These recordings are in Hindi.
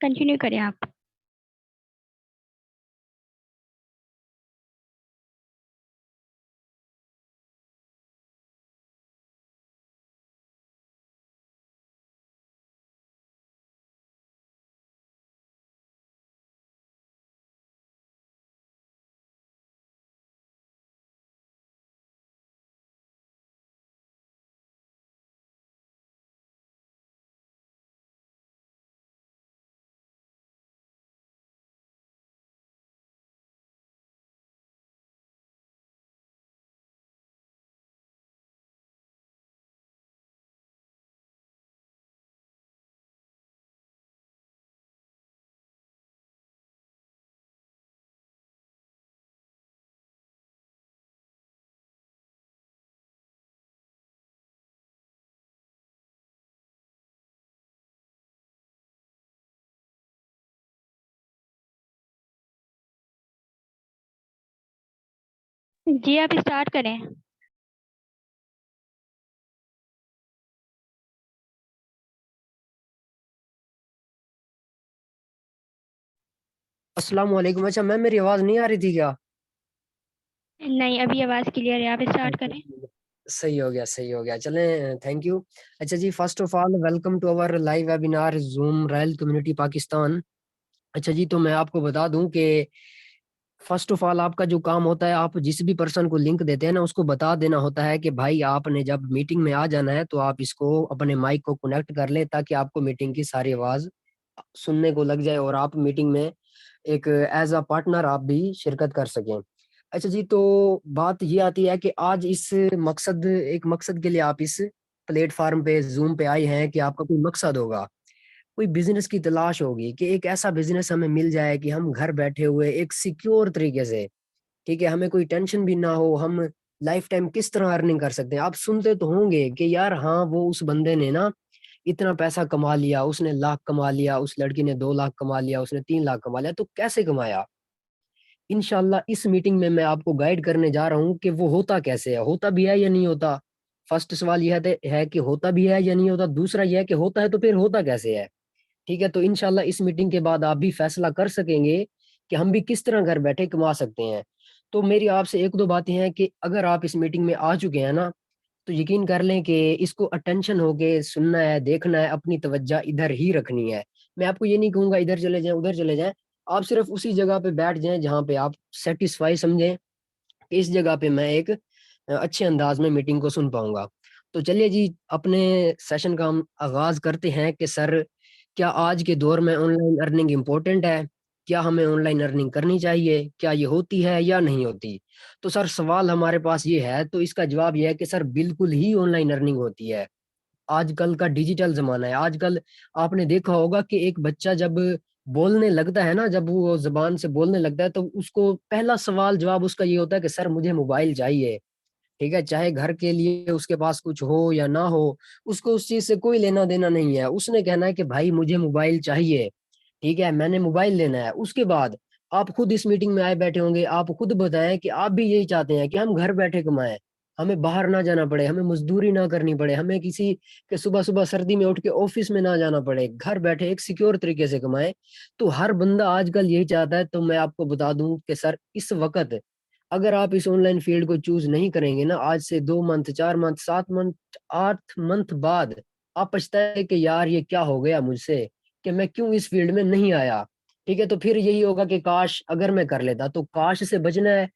कंटिन्यू करें आप। जी आप स्टार्ट करें। अस्सलाम वालेकुम। अच्छा मैम, मेरी आवाज़ नहीं आ रही थी क्या? नहीं, अभी आवाज़ क्लियर है, आप स्टार्ट अच्छा, करें। ठीक है। सही हो गया, सही हो गया, चलें, थैंक यू। अच्छा जी, first of all welcome to our live webinar Zoom royal community Pakistan. अच्छा जी, तो मैं आपको बता दूं कि फर्स्ट ऑफ ऑल आपका जो काम होता है, आप जिस भी पर्सन को लिंक देते हैं ना, उसको बता देना होता है कि भाई आपने जब मीटिंग में आ जाना है तो आप इसको अपने माइक को कनेक्ट कर ले, ताकि आपको मीटिंग की सारी आवाज़ सुनने को लग जाए और आप मीटिंग में एक एज अ पार्टनर आप भी शिरकत कर सकें। अच्छा जी, तो बात ये आती है कि आज इस एक मकसद के लिए आप इस प्लेटफार्म पे जूम पे आए हैं कि आपका कोई मकसद होगा, कोई बिजनेस की तलाश होगी कि एक ऐसा बिजनेस हमें मिल जाए कि हम घर बैठे हुए एक सिक्योर तरीके से, ठीक है, हमें कोई टेंशन भी ना हो, हम लाइफ टाइम किस तरह अर्निंग कर सकते हैं। आप सुनते तो होंगे कि यार हाँ, वो उस बंदे ने ना इतना पैसा कमा लिया, उसने लाख कमा लिया, उस लड़की ने 2 लाख कमा लिया, उसने 3 लाख कमा लिया, तो कैसे कमाया। इंशाल्लाह इस मीटिंग में मैं आपको गाइड करने जा रहा हूँ कि वो होता कैसे है, होता भी है या नहीं होता। फर्स्ट सवाल यह है कि होता भी है या नहीं होता, दूसरा यह है कि होता है तो फिर होता कैसे है। ठीक है, तो इंशाल्लाह इस मीटिंग के बाद आप भी फैसला कर सकेंगे कि हम भी किस तरह घर बैठे कमा सकते हैं। तो मेरी आपसे एक दो बातें हैं कि अगर आप इस मीटिंग में आ चुके हैं ना, तो यकीन कर लें कि इसको अटेंशन होके सुनना है, देखना है, अपनी तवज्जो इधर ही रखनी है। मैं आपको ये नहीं कहूंगा इधर चले जाएं, उधर चले जाएं। आप सिर्फ उसी जगह पे बैठ जाएं जहां पे आप सेटिस्फाई समझें कि इस जगह पे मैं एक अच्छे अंदाज में मीटिंग को सुन पाऊंगा। तो चलिए जी, अपने सेशन का हम आगाज करते हैं कि सर, क्या आज के दौर में ऑनलाइन अर्निंग इम्पोर्टेंट है? क्या हमें ऑनलाइन अर्निंग करनी चाहिए? क्या ये होती है या नहीं होती? तो सर, सवाल हमारे पास ये है, तो इसका जवाब ये है कि सर बिल्कुल ही ऑनलाइन अर्निंग होती है। आजकल का डिजिटल जमाना है। आजकल आपने देखा होगा कि एक बच्चा जब बोलने लगता है ना, जब वो जबान से बोलने लगता है, तो उसको पहला सवाल जवाब उसका ये होता है कि सर मुझे मोबाइल चाहिए। ठीक है, चाहे घर के लिए उसके पास कुछ हो या ना हो, उसको उस चीज से कोई लेना देना नहीं है। उसने कहना है कि भाई मुझे मोबाइल चाहिए, ठीक है, मैंने मोबाइल लेना है। उसके बाद आप खुद इस मीटिंग में आए बैठे होंगे, आप खुद बताएं कि आप भी यही चाहते हैं कि हम घर बैठे कमाएं, हमें बाहर ना जाना पड़े, हमें मजदूरी ना करनी पड़े, हमें किसी के सुबह सुबह सर्दी में उठ के ऑफिस में ना जाना पड़े, घर बैठे एक सिक्योर तरीके से कमाएं। तो हर बंदा आजकल यही चाहता है। तो मैं आपको बता दूं कि सर इस वक्त अगर आप इस ऑनलाइन फील्ड को चूज नहीं करेंगे ना, आज से 2 मंथ, 4 मंथ, 7 मंथ, 8 मंथ बाद आप पछताए कि यार ये क्या हो गया मुझसे, कि मैं क्यों इस फील्ड में नहीं आया। ठीक है, तो फिर यही होगा कि काश अगर मैं कर लेता। तो काश से बचना है।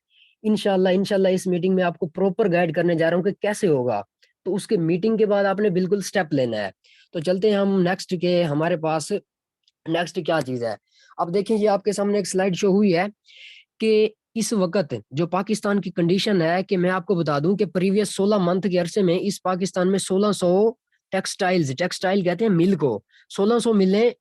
इंशाल्लाह इंशाल्लाह इस मीटिंग में आपको प्रॉपर गाइड करने जा रहा हूँ कि कैसे होगा। तो उसके मीटिंग के बाद आपने बिल्कुल स्टेप लेना है। तो चलते हैं हम नेक्स्ट के, हमारे पास नेक्स्ट क्या चीज है। अब देखें, ये आपके सामने एक स्लाइड शो हुई है कि इस वक्त जो पाकिस्तान की कंडीशन है, कि मैं आपको बता दूं कि प्रीवियस 16 मंथ के अरसे में इस पाकिस्तान में 1600 टेक्सटाइल कहते हैं मिल को, 1600 मिलें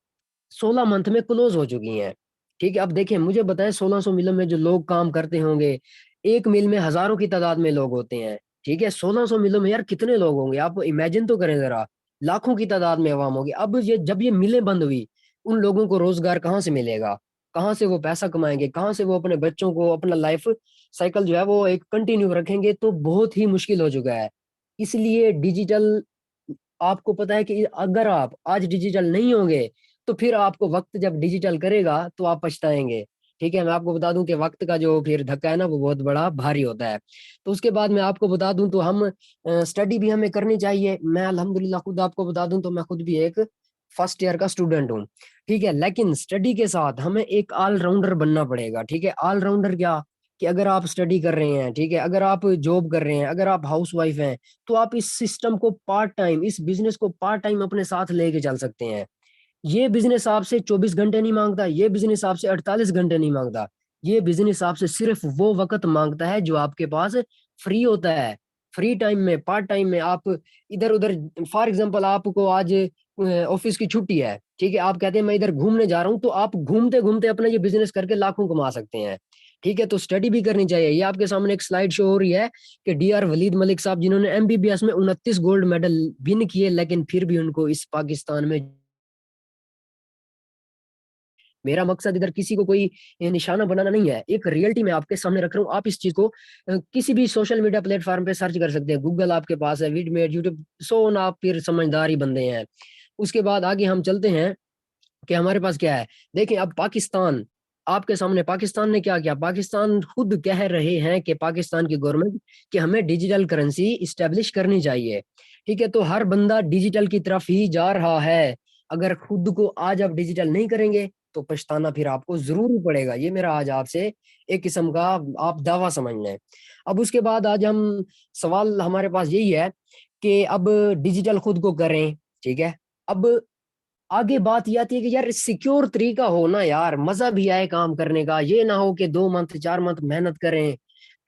16 मंथ में क्लोज हो चुकी हैं। ठीक है, अब देखें, मुझे बताएं 1600 मिलों में जो लोग काम करते होंगे, एक मिल में हजारों की तादाद में लोग होते हैं। ठीक है, 1600 मिलों में यार कितने लोग होंगे, आप इमेजिन तो करें जरा। लाखों की तादाद में अवाम होगी। अब ये जब ये मिलें बंद हुई, उन लोगों को रोजगार कहाँ से मिलेगा? कहाँ से वो पैसा कमाएंगे? कहाँ से वो अपने बच्चों को अपना लाइफ साइकिल जो है वो एक कंटिन्यू रखेंगे? तो बहुत ही मुश्किल हो चुका है। इसलिए डिजिटल, आपको पता है कि अगर आप आज डिजिटल नहीं होंगे तो फिर आपको वक्त जब डिजिटल करेगा तो आप पछताएंगे। ठीक है, मैं आपको बता दूं कि वक्त का जो फिर धक्का है ना वो बहुत बड़ा भारी होता है। तो उसके बाद मैं आपको बता दूं तो हम स्टडी भी हमें करनी चाहिए। मैं अल्हम्दुलिल्लाह खुद आपको बता दूं तो मैं खुद भी एक फर्स्ट ईयर का स्टूडेंट हूँ। ठीक है, लेकिन स्टडी के साथ हमें एक ऑलराउंडर बनना पड़ेगा। ठीक है, ऑलराउंडर क्या, कि अगर आप स्टडी कर रहे हैं, ठीक है, अगर आप जॉब कर रहे हैं, अगर आप हाउस वाइफ हैं, तो आप इस सिस्टम को पार्ट टाइम, इस बिजनेस को पार्ट टाइम अपने साथ लेके चल सकते हैं। ये बिजनेस आपसे 24 घंटे नहीं मांगता, ये बिजनेस आपसे 48 घंटे नहीं मांगता। ये बिजनेस आपसे सिर्फ वो वक्त मांगता है जो आपके पास फ्री होता है। फ्री टाइम में, पार्ट टाइम में आप इधर उधर, फॉर एग्जांपल आपको आज ऑफिस की छुट्टी है, ठीक है, आप कहते हैं मैं इधर घूमने जा रहा हूँ, तो आप घूमते घूमते अपना ये बिजनेस करके लाखों कमा सकते हैं। ठीक है, तो स्टडी भी करनी चाहिए। ये आपके सामने एक स्लाइड शो हो रही है कि डीआर वलीद मलिक साहब, जिन्होंने एमबीबीएस में 29 गोल्ड मेडल विन किए, लेकिन फिर भी उनको इस पाकिस्तान में, मेरा मकसद इधर किसी को कोई निशाना बनाना नहीं है, एक रियलिटी मैं आपके सामने रख रहा हूँ। आप इस चीज को किसी भी सोशल मीडिया प्लेटफॉर्म पे सर्च कर सकते हैं, गूगल आपके पास है, वीडमेट, यूट्यूब, सो ऑन, आप फिर समझदार ही बंदे हैं। उसके बाद आगे हम चलते हैं कि हमारे पास क्या है। देखिए अब पाकिस्तान, आपके सामने पाकिस्तान ने क्या किया, पाकिस्तान खुद कह रहे हैं कि पाकिस्तान की गवर्नमेंट कि हमें डिजिटल करेंसी इस्टेब्लिश करनी चाहिए। ठीक है, तो हर बंदा डिजिटल की तरफ ही जा रहा है। अगर खुद को आज आप डिजिटल नहीं करेंगे तो पछताना फिर आपको जरूर ही पड़ेगा। ये मेरा आज आपसे एक किस्म का आप दावा समझ लें। अब उसके बाद आज हम, सवाल हमारे पास यही है कि अब डिजिटल खुद को करें, ठीक है, अब आगे बात ये आती है कि यार सिक्योर तरीका हो ना यार, मजा भी आए काम करने का। ये ना हो कि 2 मंथ 4 मंथ मेहनत करें,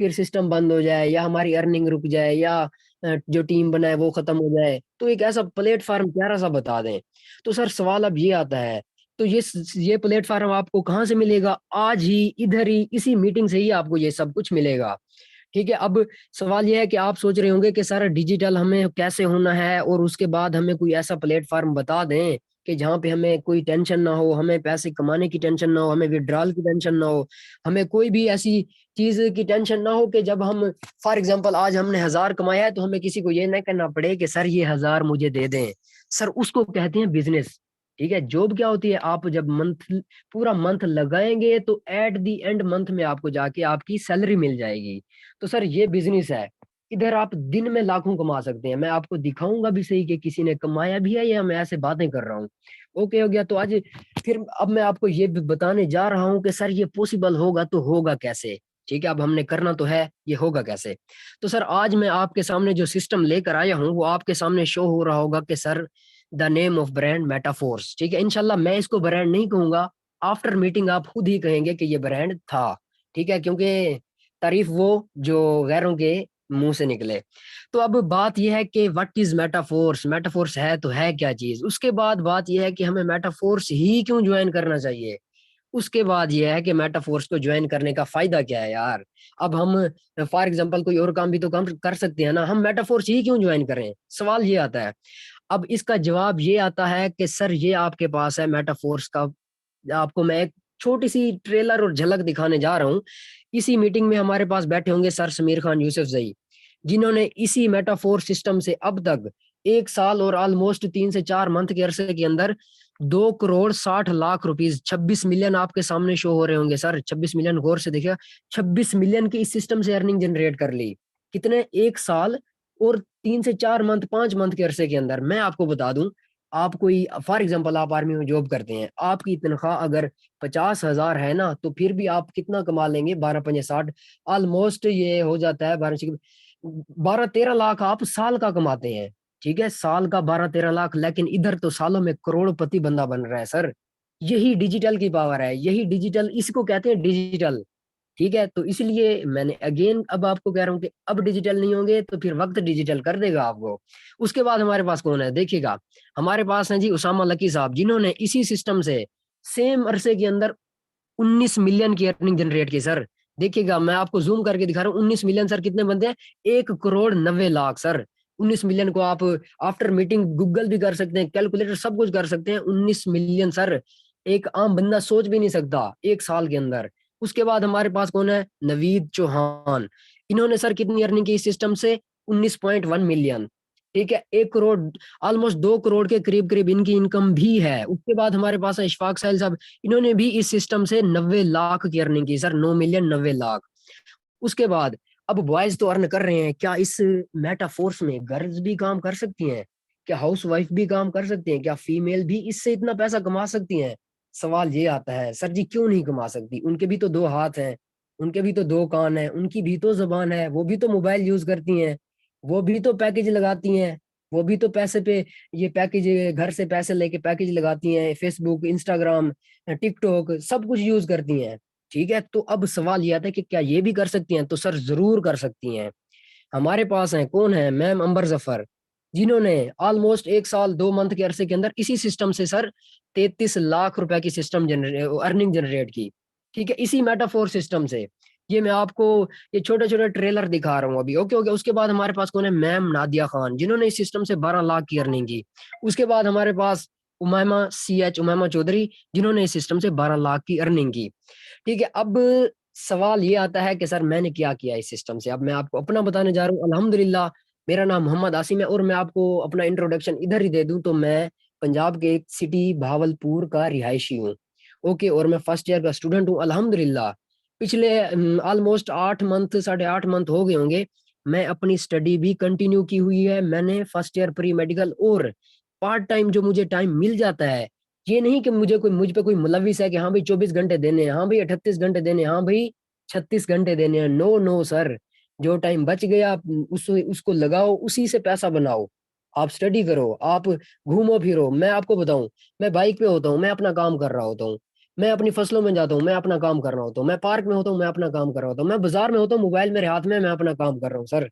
फिर सिस्टम बंद हो जाए या हमारी अर्निंग रुक जाए या जो टीम बनाए वो खत्म हो जाए। तो एक ऐसा प्लेटफॉर्म प्यारा सा बता दें। तो सर सवाल अब ये आता है, तो ये प्लेटफॉर्म आपको कहाँ से मिलेगा? आज ही, इधर ही, इसी मीटिंग से ही आपको ये सब कुछ मिलेगा। ठीक है, अब सवाल यह है कि आप सोच रहे होंगे कि सर डिजिटल हमें कैसे होना है, और उसके बाद हमें कोई ऐसा प्लेटफॉर्म बता दें कि जहाँ पे हमें कोई टेंशन ना हो, हमें पैसे कमाने की टेंशन ना हो, हमें विड्रॉल की टेंशन ना हो, हमें कोई भी ऐसी चीज की टेंशन ना हो कि जब हम, फॉर एग्जांपल आज हमने 1000 कमाया है तो हमें किसी को ये नहीं करना पड़े कि सर ये 1000 मुझे दे दें। सर उसको कहते हैं बिजनेस। ठीक है, जॉब क्या होती है, आप जब पूरा मंथ लगाएंगे तो एट द एंड मंथ में आपको जाके आपकी सैलरी मिल जाएगी। तो सर ये बिजनेस है, इधर आप दिन में लाखों कमा सकते हैं। मैं आपको दिखाऊंगा भी सही कि किसी ने कमाया भी है या मैं ऐसे बातें कर रहा हूँ। ओके हो गया, तो आज फिर अब मैं आपको ये भी बताने जा रहा हूँ कि सर ये पॉसिबल होगा तो होगा कैसे। ठीक है, अब हमने करना तो है, ये होगा कैसे। तो सर आज मैं आपके सामने जो सिस्टम लेकर आया हूँ वो आपके सामने शो हो रहा होगा कि sir the name of brand Metaforce. ठीक है, इंशाल्लाह मैं इसको ब्रांड नहीं कहूंगा, आफ्टर मीटिंग आप खुद ही कहेंगे कि ये ब्रांड था। ठीक है, क्योंकि तारीफ वो जो गैरों के मुंह से निकले। तो अब बात यह है कि व्हाट इज मेटाफोर्स, मेटाफोर्स है तो है क्या चीज। उसके बाद बात यह है कि हमें मेटाफोर्स ही क्यों ज्वाइन करना चाहिए। उसके बाद यह है कि मेटाफोर्स को ज्वाइन करने का फायदा क्या है यार। अब हम फॉर एग्जांपल कोई और काम भी तो काम कर सकते हैं ना, हम मेटाफोर्स ही क्यों ज्वाइन करें, सवाल ये आता है। अब इसका जवाब ये आता है कि सर ये आपके पास है मेटाफोर्स का, आपको मैं एक छोटी सी ट्रेलर और झलक दिखाने जा रहा हूँ। इसी मीटिंग में हमारे पास बैठे होंगे सर समीर खान यूसुफ जई, जिन्होंने इसी मेटाफोर सिस्टम से अब तक 1 साल और ऑलमोस्ट 3 से 4 मंथ के अरसे के अंदर 2 करोड़ 60 लाख रुपीज, 26 मिलियन आपके सामने शो हो रहे होंगे सर, 26 मिलियन, गौर से देखिए, 26 मिलियन की इस सिस्टम से अर्निंग जनरेट कर ली। कितने? 1 साल और 3 से 4 मंथ, 5 मंथ के अरसे के अंदर। मैं आपको बता दूं, आप कोई फॉर एग्जांपल आप आर्मी में जॉब करते हैं, आपकी तनख्वाह अगर 50,000 है ना, तो फिर भी आप कितना कमा लेंगे? 12 5 60, ऑलमोस्ट ये हो जाता है 12 13 लाख आप साल का कमाते हैं। ठीक है, साल का 12 13 लाख, लेकिन इधर तो सालों में करोड़पति बंदा बन रहा है सर। यही डिजिटल की पावर है, यही डिजिटल, इसको कहते हैं डिजिटल। ठीक है, तो इसलिए मैंने अगेन अब आपको कह रहा हूँ कि अब डिजिटल नहीं होंगे तो फिर वक्त डिजिटल कर देगा आपको। उसके बाद हमारे पास कौन है देखिएगा, हमारे पास है जी उसामा लकी साहब, जिन्होंने इसी सिस्टम से सेम अरसे के अंदर 19 मिलियन की अर्निंग जनरेट की सर। देखिएगा मैं आपको जूम करके दिखा रहा हूँ, 19 मिलियन सर कितने बनते हैं? 1 करोड़ 90 लाख सर। 19 मिलियन को आप आफ्टर मीटिंग गूगल भी कर सकते हैं, कैलकुलेटर सब कुछ कर सकते हैं। 19 मिलियन सर, एक आम बंदा सोच भी नहीं सकता 1 साल के अंदर। उसके बाद हमारे पास कौन है? नवीद चौहान, इन्होंने सर कितनी अर्निंग की इस सिस्टम से? 19.1 मिलियन। ठीक है, 1 करोड़, ऑलमोस्ट 2 करोड़ के करीब करीब इनकी इनकम भी है। उसके बाद हमारे पास है इशफाक साहिल साहब, इन्होंने भी इस सिस्टम से 90 लाख की अर्निंग की सर, 9 मिलियन 90 लाख। उसके बाद अब बॉयज तो अर्न कर रहे हैं, क्या इस मेटाफोर्स में गर्ल्स भी काम कर सकती हैं? क्या हाउस वाइफ भी काम कर सकती हैं? क्या फीमेल भी इससे इतना पैसा कमा सकती हैं? सवाल ये आता है सर जी, क्यों नहीं कमा सकती? उनके भी तो 2 हाथ हैं, उनके भी तो 2 कान हैं, उनकी भी तो जबान है, वो भी तो मोबाइल यूज करती हैं, वो भी तो पैकेज लगाती हैं, वो भी तो पैसे पे ये पैकेज, घर से पैसे लेके पैकेज लगाती हैं, फेसबुक, इंस्टाग्राम, टिकटॉक सब कुछ यूज करती हैं। ठीक है, तो अब सवाल ये आता है कि क्या ये भी कर सकती हैं? तो सर जरूर कर सकती हैं। हमारे पास है, कौन है, मैम अंबर जफर, जिन्होंने ऑलमोस्ट 1 साल 2 मंथ के अरसे के अंदर इसी सिस्टम से सर 33 लाख रुपए की सिस्टम अर्निंग जनरेट की। ठीक है, इसी मेटाफोर सिस्टम से। ये मैं आपको ये छोटे छोटे ट्रेलर दिखा रहा हूँ अभी। ओके ओके, उसके बाद हमारे पास कौन है, मैम नादिया खान, जिन्होंने इस सिस्टम से 12 लाख की अर्निंग की। उसके बाद हमारे पास उमैमा चौधरी, जिन्होंने इस सिस्टम से 12 लाख की अर्निंग की। ठीक है, अब सवाल ये आता है कि सर मैंने क्या किया इस सिस्टम से। अब मैं आपको अपना बताने जा रहा हूँ। अल्हम्दुलिल्लाह, मेरा नाम मोहम्मद आसिम है, और मैं आपको अपना इंट्रोडक्शन इधर ही दे दूं तो मैं पंजाब के एक सिटी भावलपुर का रिहायशी हूँ। ओके, और मैं फर्स्ट ईयर का स्टूडेंट हूँ अल्हम्दुलिल्लाह। पिछले ऑलमोस्ट 8 मंथ 8.5 मंथ हो गए होंगे, मैं अपनी स्टडी भी कंटिन्यू की हुई है। मैंने फर्स्ट ईयर प्री मेडिकल और पार्ट टाइम जो मुझे टाइम मिल जाता है, ये नहीं कि मुझ पे कोई मुलविस है कि हाँ भाई 24 घंटे देने हैं, हाँ भाई 38 घंटे देने हैं, हाँ भाई 36 घंटे देने हैं। नो नो सर, जो टाइम बच गया उसको लगाओ, उसी से पैसा बनाओ। आप स्टडी करो, आप घूमो फिरो। मैं आपको बताऊं, मैं बाइक पे होता हूँ, मैं अपना काम कर रहा होता हूँ। मैं अपनी फसलों में जाता हूँ, मैं अपना काम कर रहा होता हूँ। मैं पार्क में होता हूँ, मैं अपना काम कर रहा होता हूँ। मैं बाजार में होता हूँ, मोबाइल मेरे हाथ में, मैं अपना काम कर रहा हूँ। सर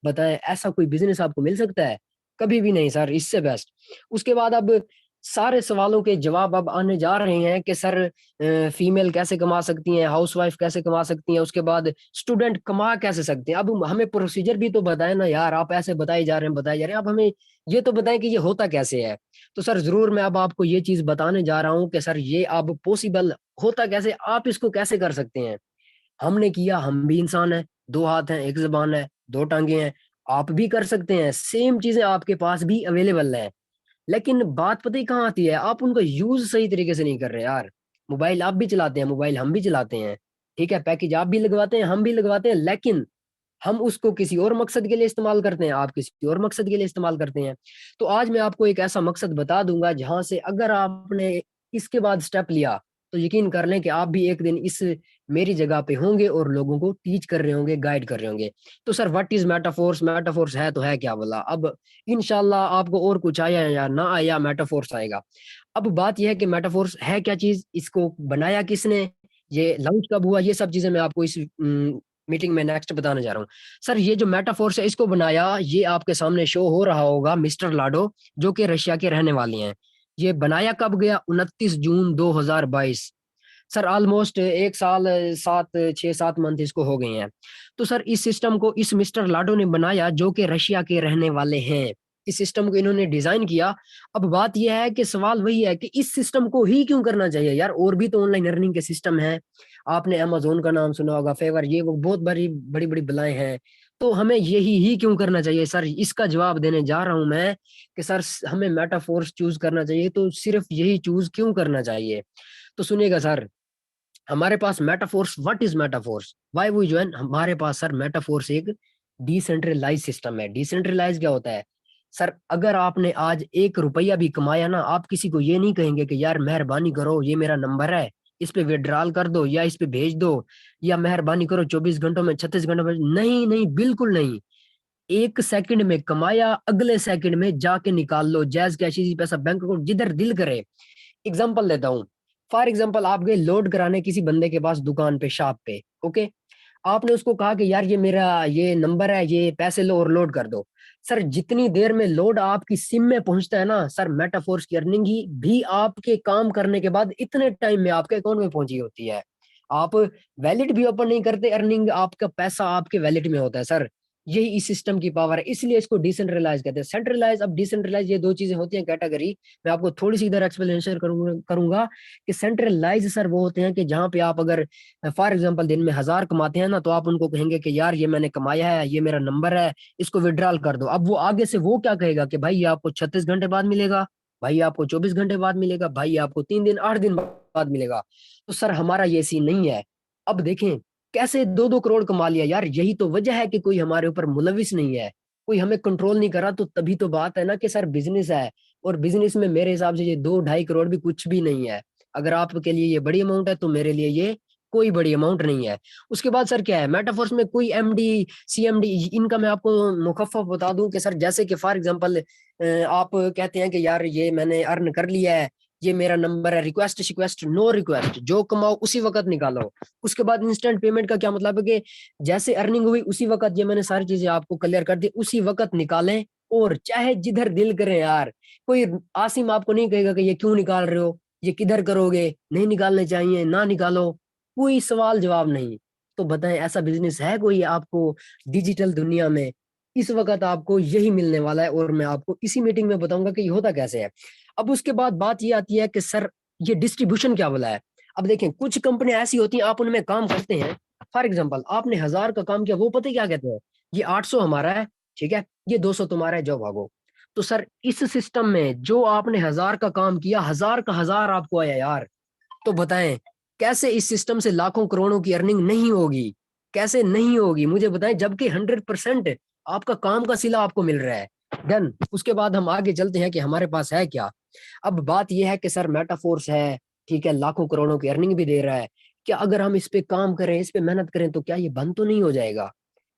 बताएं, ऐसा कोई बिजनेस आपको मिल सकता है? कभी भी नहीं सर, इससे बेस्ट। उसके बाद अब सारे सवालों के जवाब अब आने जा रहे हैं कि सर फीमेल कैसे कमा सकती हैं, हाउसवाइफ कैसे कमा सकती हैं, उसके बाद स्टूडेंट कमा कैसे सकते हैं। अब हमें प्रोसीजर भी तो बताएं ना यार, आप ऐसे बताए जा रहे हैं बताए जा रहे हैं, अब हमें ये तो बताएं कि ये होता कैसे है। तो सर जरूर मैं अब आपको ये चीज बताने जा रहा हूँ कि सर ये अब पॉसिबल होता कैसे, आप इसको कैसे कर सकते हैं। हमने किया, हम भी इंसान है, 2 हाथ हैं, एक जबान है, 2 टांगे हैं। आप भी कर सकते हैं, सेम चीजें आपके पास भी अवेलेबल है। लेकिन बात पता ही कहाँ आती है, आप उनका यूज सही तरीके से नहीं कर रहे यार। मोबाइल आप भी चलाते हैं, मोबाइल हम भी चलाते हैं, ठीक है, पैकेज आप भी लगवाते हैं, हम भी लगवाते हैं, लेकिन हम उसको किसी और मकसद के लिए इस्तेमाल करते हैं, आप किसी और मकसद के लिए इस्तेमाल करते हैं। तो आज मैं आपको एक ऐसा मकसद बता दूंगा जहां से अगर आपने इसके बाद स्टेप लिया, तो यकीन कर लें कि आप भी एक दिन इस मेरी जगह पे होंगे और लोगों को टीच कर रहे होंगे, गाइड कर रहे होंगे। तो sir what is Metaforce? Metaforce है तो है क्या बोला। अब इंशाल्लाह आपको और कुछ आया या ना आया, मेटाफोर्स आएगा। अब बात यह है कि मेटाफोर्स है क्या चीज, इसको बनाया किसने, ये लॉन्च कब हुआ, ये सब चीजें मैं आपको इस मीटिंग में नेक्स्ट बताने जा रहा हूँ। सर ये जो मेटाफोर्स है, इसको बनाया, ये आपके सामने शो हो रहा होगा, मिस्टर लाडो, जो कि रशिया के रहने वाले हैं। ये बनाया कब गया? 29 जून 2022। सर ऑलमोस्ट 1 साल 7 6 7 मंथ इसको हो गए हैं। तो सर इस सिस्टम को इस मिस्टर लाडो ने बनाया, जो कि रशिया के रहने वाले हैं। इस सिस्टम को इन्होंने डिजाइन किया। अब बात यह है कि सवाल वही है कि इस सिस्टम को ही क्यों करना चाहिए यार, और भी तो ऑनलाइन अर्निंग के सिस्टम है। आपने अमेजोन का नाम सुना होगा, फेवर, ये वो बहुत बड़ी बड़ी बड़ी बलाएं हैं। तो हमें यही ही क्यों करना चाहिए सर? इसका जवाब देने जा रहा हूं मैं कि सर हमें मेटाफोर्स चूज करना चाहिए, तो सिर्फ यही चूज क्यों करना चाहिए? तो सुनिएगा सर, हमारे पास Metaforce, what is Metaforce, why we join. हमारे पास सर मेटाफोर्स एक डिसेंट्रलाइज सिस्टम है। डिसेंट्रलाइज क्या होता है सर? अगर आपने आज 1 रुपया भी कमाया ना, आप किसी को ये नहीं कहेंगे कि यार मेहरबानी करो, ये मेरा नंबर है, इस पे विड्रॉल कर दो या इस पे भेज दो, या मेहरबानी करो 24 घंटों में 36 घंटों में। नहीं नहीं, बिल्कुल नहीं। 1 सेकंड में कमाया, अगले सेकंड में जाके निकाल लो, जैज कैश इजी पैसा, बैंक अकाउंट, जिधर दिल करे। एग्जाम्पल देता हूँ। फॉर एग्जाम्पल, आप गए लोड कराने किसी बंदे के पास, दुकान पे, शॉप पे। ओके, आपने उसको कहा कि यार ये मेरा ये नंबर है, ये पैसे लो और लोड कर दो। सर जितनी देर में लोड आपकी सिम में पहुंचता है ना सर, मेटाफोर्स की अर्निंग ही भी आपके काम करने के बाद इतने टाइम में आपके अकाउंट में पहुंची होती है। आप वैलेट भी ओपन नहीं करते, अर्निंग आपका पैसा आपके वैलेट में होता है सर। यही इस सिस्टम की पावर है, इसलिए इसको डिसेंट्रलाइज कहते हैं। सेंट्रलाइज, अब डिसेंट्रलाइज, ये दो चीजें होती हैं कैटेगरी। मैं आपको थोड़ी सी इधर एक्सप्लेनेशन करूंगा कि सेंट्रलाइज सर वो होते हैं कि जहां पे आप अगर फॉर एग्जांपल दिन में 1000 कमाते हैं ना, तो आप उनको कहेंगे कि यार ये मैंने कमाया है, ये मेरा नंबर है, इसको विड्रॉल कर दो। अब वो आगे से वो क्या कहेगा कि भाई ये आपको 36 घंटे बाद मिलेगा, भाई आपको 24 घंटे बाद मिलेगा, भाई आपको 3 दिन 8 दिन बाद मिलेगा। तो सर हमारा ये सीन नहीं है। अब देखें कैसे 2-2 करोड़ कमा लिया यार, यही तो वजह है कि कोई हमारे ऊपर मुलविस नहीं है, कोई हमें कंट्रोल नहीं करा। तो तभी तो बात है ना कि सर बिजनेस है, और बिजनेस में मेरे हिसाब से ये 2-2.5 करोड़ भी कुछ भी नहीं है। अगर आपके लिए ये बड़ी अमाउंट है तो मेरे लिए ये कोई बड़ी अमाउंट नहीं है। उसके बाद सर क्या है, मेटाफोर्स में कोई एमडी सीएमडी, इनका मैं आपको मुखफ़फ़ बता दूं कि सर जैसे कि फॉर एग्जांपल आप कहते हैं कि यार ये मैंने अर्न कर लिया है, ये मेरा नंबर है, रिक्वेस्ट शिक्वेस्ट नो रिक्वेस्ट, जो कमाओ उसी वक्त निकालो। उसके बाद इंस्टेंट पेमेंट का क्या मतलब है कि जैसे अर्निंग हुई उसी वक्त, ये मैंने सारी चीजें आपको क्लियर कर दी, उसी वक्त निकालें, और चाहे जिधर दिल करे यार। कोई आसिम आपको नहीं कहेगा कि ये क्यों निकाल रहे हो, ये किधर करोगे, नहीं निकालने चाहिए ना निकालो, कोई सवाल जवाब नहीं। तो बताएं ऐसा बिजनेस है कोई आपको डिजिटल दुनिया में? इस वक्त आपको यही मिलने वाला है, और मैं आपको इसी मीटिंग में बताऊंगा कि ये होता कैसे है। अब उसके बाद बात ये आती है कि सर ये डिस्ट्रीब्यूशन क्या बोला है। अब देखें कुछ कंपनियां ऐसी होती हैं, आप उनमें काम करते हैं, फॉर एग्जांपल आपने 1000 का काम किया, वो पता है क्या कहते हैं, ये 800 हमारा है, ठीक है, ये 200 तुम्हारा है, जाओ भागो। तो सर इस सिस्टम में जो आपने 1000 का काम किया, 1000 का 1000 आपको आया यार। तो बताएं कैसे इस सिस्टम से लाखों करोड़ों की अर्निंग नहीं होगी? कैसे नहीं होगी मुझे बताएं, जबकि 100% आपका काम का सिला आपको मिल रहा है। डन। उसके बाद हम आगे चलते हैं कि हमारे पास है क्या। अब बात यह है कि सर मेटाफोर्स है, ठीक है, लाखों करोड़ों की अर्निंग भी दे रहा है। क्या अगर हम इस पे काम करें, इस पे मेहनत करें, तो क्या ये बंद तो नहीं हो जाएगा?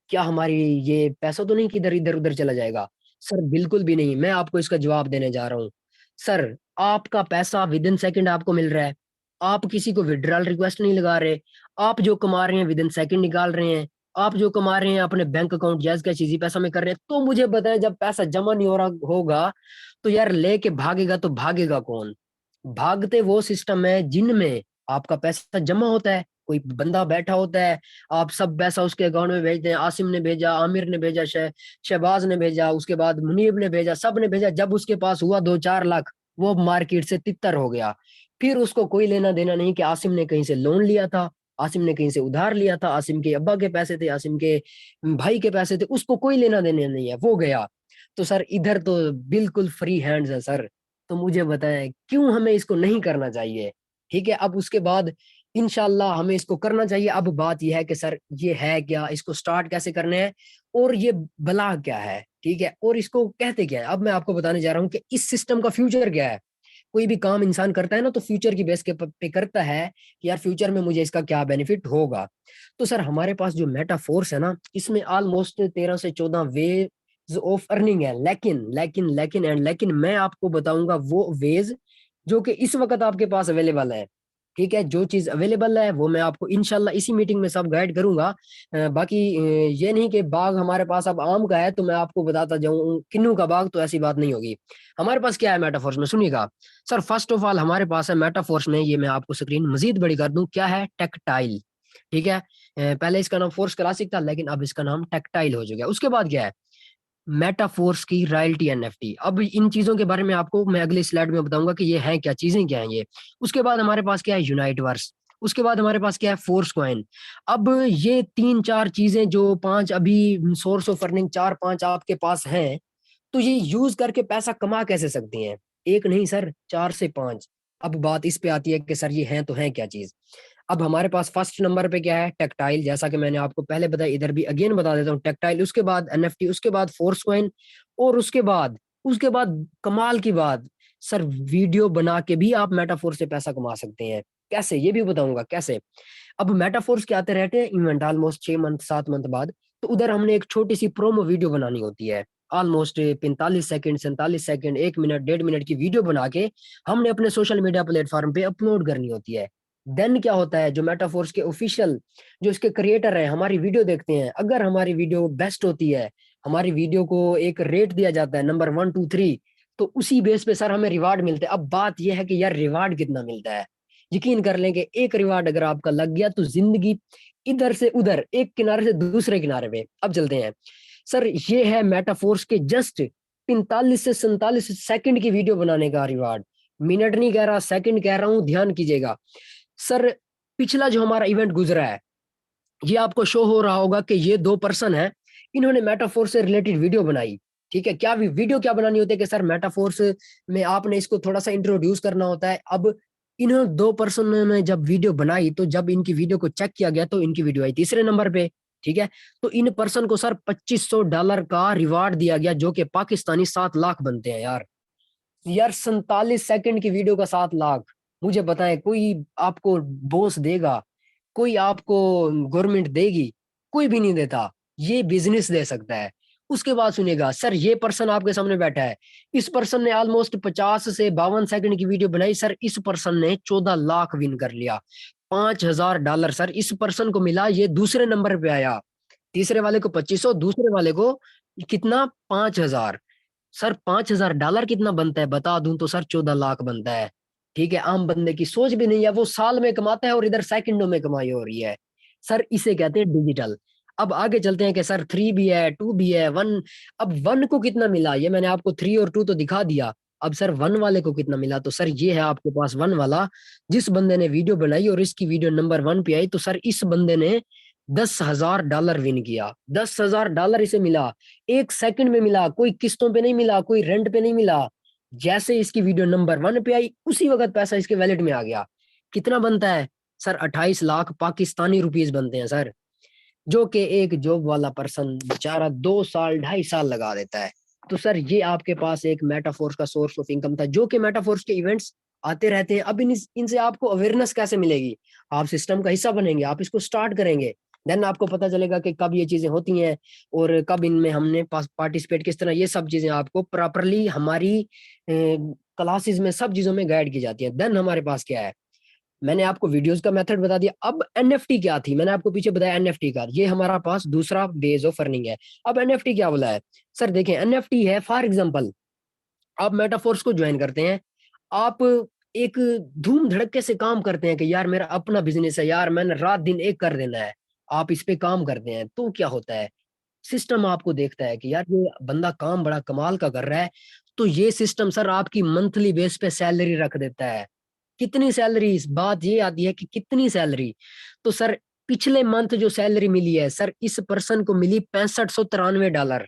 क्या हमारी ये पैसा तो नहीं किधर इधर उधर चला जाएगा? सर बिल्कुल भी नहीं, मैं आपको इसका जवाब देने जा रहा हूँ। सर आपका पैसा विद इन सेकेंड आपको मिल रहा है, आप किसी को विड्रॉल रिक्वेस्ट नहीं लगा रहे, आप जो कमा रहे हैं विद इन सेकेंड निकाल रहे हैं, आप जो कमा रहे हैं अपने बैंक अकाउंट जैस का चीज पैसा में कर रहे हैं। तो मुझे बताएं जब पैसा जमा नहीं हो रहा होगा, तो यार लेके भागेगा तो भागेगा कौन? भागते वो सिस्टम है जिनमें आपका पैसा जमा होता है, कोई बंदा बैठा होता है, आप सब पैसा उसके अकाउंट में भेजते हैं, आसिम ने भेजा, आमिर ने भेजा, शहबाज ने भेजा, उसके बाद मुनीब ने भेजा, सब ने भेजा। जब उसके पास हुआ 2-4 लाख, वो मार्केट से तितर हो गया। फिर उसको कोई लेना देना नहीं कि आसिम ने कहीं से लोन लिया था, आसिम ने कहीं से उधार लिया था, आसिम के अब्बा के पैसे थे, आसिम के भाई के पैसे थे, उसको कोई लेना देना नहीं है, वो गया। तो सर इधर तो बिल्कुल फ्री हैंड्स है सर। तो मुझे बताएं क्यों हमें इसको नहीं करना चाहिए? ठीक है, अब उसके बाद इंशाल्लाह हमें इसको करना चाहिए। अब बात यह है कि सर ये है क्या, इसको स्टार्ट कैसे करने हैं, और ये भला क्या है, ठीक है, और इसको कहते क्या है। अब मैं आपको बताने जा रहा हूँ कि इस सिस्टम का फ्यूचर क्या है। कोई भी काम इंसान करता है ना, तो फ्यूचर की बेस के पे करता है कि यार फ्यूचर में मुझे इसका क्या बेनिफिट होगा। तो सर हमारे पास जो मेटाफोर्स है ना, इसमें ऑलमोस्ट 13 से 14 वेज ऑफ अर्निंग है। लेकिन मैं आपको बताऊंगा वो वेज जो कि इस वक्त आपके पास अवेलेबल है। ठीक है, जो चीज अवेलेबल है वो मैं आपको इंशाल्लाह इसी मीटिंग में सब गाइड करूंगा। बाकी ये नहीं कि बाग हमारे पास अब आम का है तो मैं आपको बताता जाऊं किन्नू का बाग, तो ऐसी बात नहीं होगी। हमारे पास क्या है मेटाफोर्स में, सुनिएगा। सर फर्स्ट ऑफ ऑल हमारे पास है मेटाफोर्स में, ये मैं आपको स्क्रीन मजीद बड़ी कर दूं, क्या है, टेक्टाइल। ठीक है, पहले इसका नाम फोर्स क्लासिक था, लेकिन अब इसका नाम टेक्टाइल हो चुका है। उसके बाद क्या है, मेटाफोर्स की रॉयल्टी एनएफटी। अब इन चीजों के बारे में आपको मैं अगले स्लाइड में बताऊंगा कि ये हैं क्या चीजें, क्या हैं ये। उसके बाद हमारे पास क्या है, यूनाइट वर्स। उसके बाद हमारे पास क्या है, फोर्स कॉइन। अब ये 3-4 चीजें जो 5 अभी सोर्स ऑफ अर्निंग 4-5 आपके पास हैं, तो ये यूज करके पैसा कमा कैसे सकती हैं? एक नहीं सर, 4 से 5। अब बात इस पे आती है कि सर ये हैं तो हैं क्या चीज। अब हमारे पास फर्स्ट नंबर पे क्या है, टेक्टाइल, जैसा कि मैंने आपको पहले बताया, इधर भी अगेन बता देता हूँ, टेक्टाइल। उसके बाद एनएफटी, उसके बाद फोर्स कॉइन, और उसके बाद कमाल की बात, सर वीडियो बना के भी आप मेटाफोर से पैसा कमा सकते हैं। कैसे, ये भी बताऊंगा कैसे। अब मेटाफोर्स के आते रहते हैं इवेंट ऑलमोस्ट 6 मंथ 7 मंथ बाद। तो उधर हमने एक छोटी सी प्रोमो वीडियो बनानी होती है, almost 45 second 47 second 1 minute 1.5 minute की वीडियो बना के हमने अपने सोशल मीडिया प्लेटफॉर्म पे अपलोड करनी होती है। देन क्या होता है, जो मेटाफोर्स के ऑफिशियल जो इसके क्रिएटर हैं हमारी वीडियो देखते हैं, अगर हमारी वीडियो बेस्ट होती है, हमारी वीडियो को एक रेट दिया जाता है नंबर 1 2 3, तो उसी बेस पे सर हमें रिवार्ड मिलते हैं। अब बात यह है कि यार रिवार्ड कितना मिलता है, यकीन कर लें कि एक रिवार्ड अगर आपका लग गया तो जिंदगी इधर से उधर, एक किनारे से दूसरे किनारे पे। अब चलते हैं, सर ये है मेटाफोर्स के जस्ट 45 से 47 सेकंड की वीडियो बनाने का रिवार्ड। मिनट नहीं कह रहा, सेकंड कह रहा हूं, ध्यान कीजिएगा। सर पिछला जो हमारा इवेंट गुजरा है, ये आपको शो हो रहा होगा कि ये 2 पर्सन है, इन्होंने मेटाफोर से रिलेटेड वीडियो बनाई। ठीक है, क्या वीडियो क्या बनानी होती है कि सर मेटाफोर्स में आपने इसको थोड़ा सा इंट्रोड्यूस करना होता है। अब इन 2 पर्सन ने जब वीडियो बनाई, तो जब इनकी वीडियो को चेक किया गया तो इनकी वीडियो आई तीसरे नंबर पे। ठीक है, तो इन पर्सन को सर $2500 का रिवार्ड दिया गया, जो कि पाकिस्तानी 7 लाख बनते हैं यार। यार 47 सेकंड की वीडियो का 7 लाख, मुझे बताएं कोई आपको बॉस देगा, कोई आपको गवर्नमेंट देगी? कोई भी नहीं देता, ये बिजनेस दे सकता है। उसके बाद सुनिएगा सर, ये पर्सन आपके सामने बैठा है, इस पर्सन ने ऑलमोस्ट 50 से 52 सेकंड की वीडियो बनाई। सर इस पर्सन ने 14 लाख विन कर लिया, $5000 सर इस पर्सन को मिला। ये दूसरे नंबर पे आया, तीसरे वाले को 2500, दूसरे वाले को कितना, 5000। सर $5000 कितना बनता है बता दूं तो सर 14 लाख बनता है। ठीक है, आम बंदे की सोच भी नहीं है, वो साल में कमाता है और इधर सेकंडों में कमाई हो रही है। सर इसे कहते हैं डिजिटल। अब आगे चलते हैं कि सर 3 भी है, 2 भी है, 1। अब 1 को कितना मिला, ये मैंने आपको 3 और 2 तो दिखा दिया। अब सर 1 वाले को कितना मिला, तो सर ये है आपके पास 1 वाला। जिस बंदे ने वीडियो बनाई और इसकी वीडियो नंबर 1 पे आई, तो सर इस बंदे ने $10,000 विन किया। $10,000 इसे मिला, 1 सेकंड में मिला, कोई किस्तों पे नहीं मिला, कोई रेंट पे नहीं मिला। जैसे इसकी वीडियो नंबर 1 पे आई, उसी वक्त पैसा इसके वैलेट में आ गया। कितना बनता है सर, 28 लाख पाकिस्तानी रुपीस बनते हैं सर, जो कि एक जॉब वाला पर्सन बेचारा 2 साल 2.5 साल लगा देता है। तो सर ये आपके पास एक मेटाफोर्स का सोर्स ऑफ इनकम था, जो कि मेटाफोर्स के इवेंट्स आते रहते हैं। अब इनसे आपको अवेयरनेस कैसे मिलेगी? आप सिस्टम का हिस्सा बनेंगे, आप इसको स्टार्ट करेंगे, देन आपको पता चलेगा कि कब ये चीजें होती हैं और कब इनमें हमने पार्टिसिपेट किस तरह। ये सब चीजें आपको प्रॉपरली हमारी क्लासेस में सब चीजों में गाइड की जाती है। देन हमारे पास क्या है, मैंने आपको वीडियोस का मेथड बता दिया। अब एनएफटी क्या थी, मैंने आपको पीछे बताया एनएफटी का, ये हमारा पास दूसरा बेस ऑफ अर्निंग है। अब एनएफटी क्या बोला है सर, देखें एनएफटी है फॉर एग्जांपल, आप मेटाफोर्स को ज्वाइन करते हैं, आप एक धूम धड़के से काम करते हैं कि यार मेरा अपना बिजनेस है यार, मैंने रात दिन एक कर देना है। आप इस पे काम करते हैं, तो क्या होता है, सिस्टम आपको देखता है कि यार ये बंदा काम बड़ा कमाल का कर रहा है, तो ये सिस्टम सर आपकी मंथली बेस पे सैलरी रख देता है। कितनी सैलरी, इस बात ये आती है कि कितनी सैलरी। तो सर पिछले मंथ जो सैलरी मिली है सर, इस पर्सन को मिली $6593।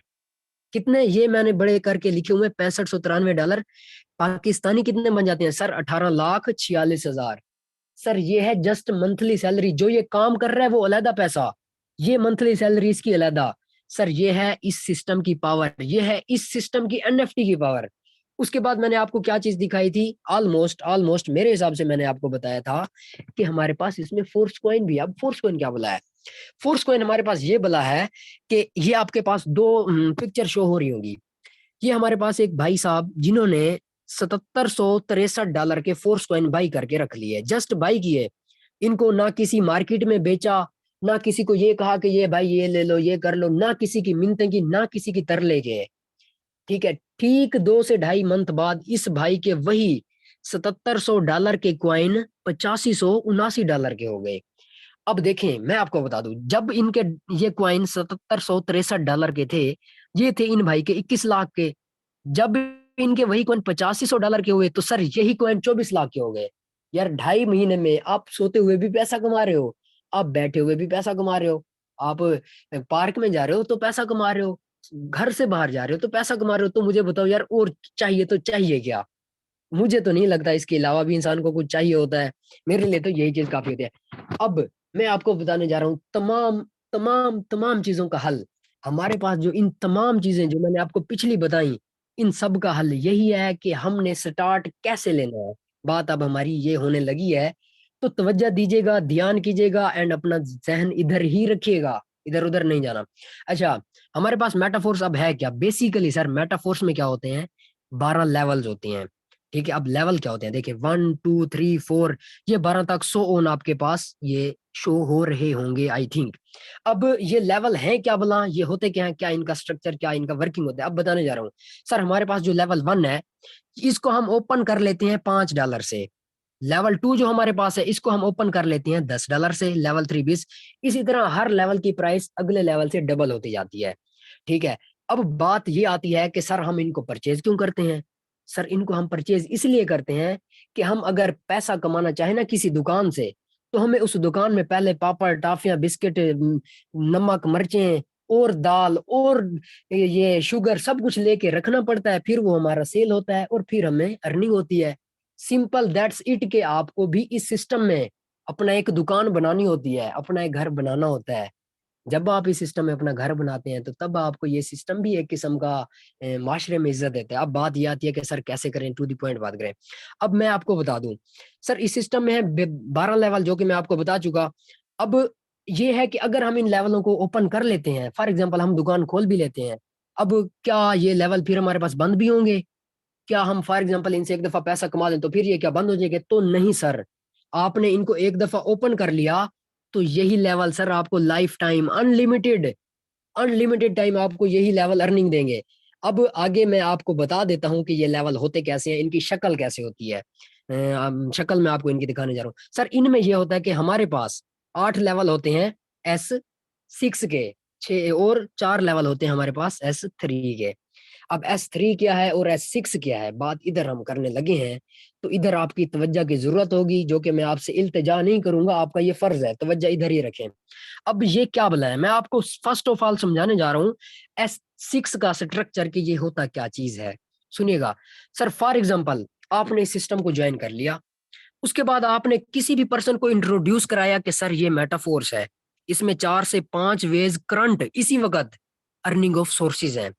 कितने, ये मैंने बड़े करके लिखे हुए, $6593। पाकिस्तानी कितने बन जाते हैं सर, 18,46,000। सर ये है जस्ट मंथली सैलरी, जो ये काम कर रहा है वो अलहदा पैसा, ये मंथली सैलरी इसकी अलहदा। सर ये है इस सिस्टम की पावर, ये है इस सिस्टम की एनएफटी की पावर। उसके बाद मैंने आपको क्या चीज दिखाई थी, ऑलमोस्ट ऑलमोस्ट मेरे हिसाब से मैंने आपको बताया था कि हमारे पास इसमें फोर्स कॉइन भी है। अब फोर्स कॉइन क्या बोला है, फोर्स कॉइन हमारे पास ये बोला है कि ये आपके पास दो पिक्चर शो हो रही होंगी। ये हमारे पास एक भाई साहब जिन्होंने $7763 के फोर्स कॉइन बाई करके रख लिए, जस्ट बाई किए। इनको ना किसी मार्केट में बेचा, ना किसी को ये कहा कि ये भाई ये ले लो ये कर लो, ना किसी की मिन्नतें की, ना किसी की तरले के। ठीक है, ठीक 2 से ढाई मंथ बाद इस भाई के वही $7700 के क्वाइन $8579 के हो गए। अब देखें मैं आपको बता दूं, जब इनके ये क्वाइन $7763 के थे, ये थे इन भाई के 21 लाख के। जब इनके वही कॉइन $8500 के हुए, तो सर यही कॉइन 24 लाख के हो गए। यार 2.5 महीने में आप सोते हुए भी पैसा कमा रहे हो, आप बैठे हुए भी पैसा कमा रहे हो, आप पार्क में जा रहे हो तो पैसा कमा रहे हो, घर से बाहर जा रहे हो तो पैसा कमा रहे हो। तो मुझे बताओ यार, और चाहिए तो चाहिए क्या? मुझे तो नहीं लगता इसके अलावा भी इंसान को कुछ चाहिए होता है। मेरे लिए तो यही चीज काफी होती है। अब मैं आपको बताने जा रहा हूँ तमाम तमाम तमाम चीजों का हल। हमारे पास जो इन तमाम चीजें जो मैंने आपको पिछली बताई, इन सब का हल यही है कि हमने स्टार्ट कैसे लेना है। बात अब हमारी ये होने लगी है, तो तवज्जो दीजिएगा, ध्यान कीजिएगा एंड अपना जहन इधर ही रखिएगा, इधर उधर नहीं जाना। अच्छा, हमारे पास मेटाफोर्स अब है क्या, बेसिकली सर मेटाफोर्स में क्या होते हैं, 12 लेवल्स होते हैं। ठीक है, अब लेवल क्या होते हैं, देखिए 1 2 3 4, ये 12 तक सो ऑन आपके पास ये शो हो रहे होंगे आई थिंक। अब ये लेवल हैं क्या भला, ये होते क्या है, क्या इनका स्ट्रक्चर, क्या इनका वर्किंग होता है, अब बताने जा रहा हूँ। सर हमारे पास जो लेवल 1 है, इसको हम ओपन कर लेते हैं $5 से। लेवल 2 जो हमारे पास है, इसको हम ओपन कर लेते हैं $10 से। लेवल 3 20। इसी तरह हर लेवल की प्राइस अगले लेवल से डबल होती जाती है। ठीक है। अब बात ये आती है कि सर हम इनको परचेज क्यों करते हैं? सर इनको हम परचेज इसलिए करते हैं कि हम अगर पैसा कमाना चाहे ना किसी दुकान से, तो हमें उस दुकान में पहले पापड़, टाफियां, बिस्किट, नमक, मिर्चें और दाल और ये शुगर सब कुछ लेके रखना पड़ता है, फिर वो हमारा सेल होता है और फिर हमें अर्निंग होती है। Simple that's it. के आपको भी इस सिस्टम में अपना एक दुकान बनानी होती है, अपना एक घर बनाना होता है। जब आप इस सिस्टम में अपना घर बनाते हैं तो तब आपको ये सिस्टम भी एक किस्म का माशरे में इज्जत देता है। अब बात ये आती है कि सर कैसे करें, टू द पॉइंट बात करें। अब मैं आपको बता दूं, सर इस सिस्टम में है 12 लेवल जो कि मैं आपको बता चुका। अब ये है कि अगर हम इन लेवलों को ओपन कर लेते हैं, फॉर एग्जाम्पल हम दुकान खोल भी लेते हैं, अब क्या ये लेवल फिर हमारे पास बंद भी होंगे? क्या हम फॉर एग्जाम्पल इनसे एक दफा पैसा कमा लें तो फिर ये क्या बंद हो जाएंगे? तो नहीं सर। आपने इनको एक दफा ओपन कर लिया तो यही लेवल सर आपको life time unlimited, unlimited time आपको यही लेवल अर्निंग देंगे। अब आगे मैं आपको बता देता हूँ कि ये लेवल होते कैसे हैं, इनकी शक्ल कैसे होती है। शक्ल मैं आपको इनकी दिखाने जा रहा हूँ। सर इनमें यह होता है कि हमारे पास 8 लेवल होते हैं S6 के, 6 और 4 लेवल होते हैं हमारे पास S3 के। अब S3 क्या है और S6 क्या है, बात इधर हम करने लगे हैं, तो इधर आपकी तवज्जो की जरूरत होगी, जो कि मैं आपसे इल्तिजा नहीं करूंगा, आपका ये फर्ज है, तवज्जो इधर ही रखें। अब ये क्या भला है, मैं आपको फर्स्ट ऑफ ऑल समझाने जा रहा हूँ S6 का स्ट्रक्चर कि ये होता क्या चीज है। सुनिएगा सर, फॉर एग्जाम्पल आपने इस सिस्टम को ज्वाइन कर लिया, उसके बाद आपने किसी भी पर्सन को इंट्रोड्यूस कराया कि सर ये मेटाफोर्स है, इसमें 4 से 5 वेज करंट इसी वक्त अर्निंग ऑफ सोर्सेज हैं।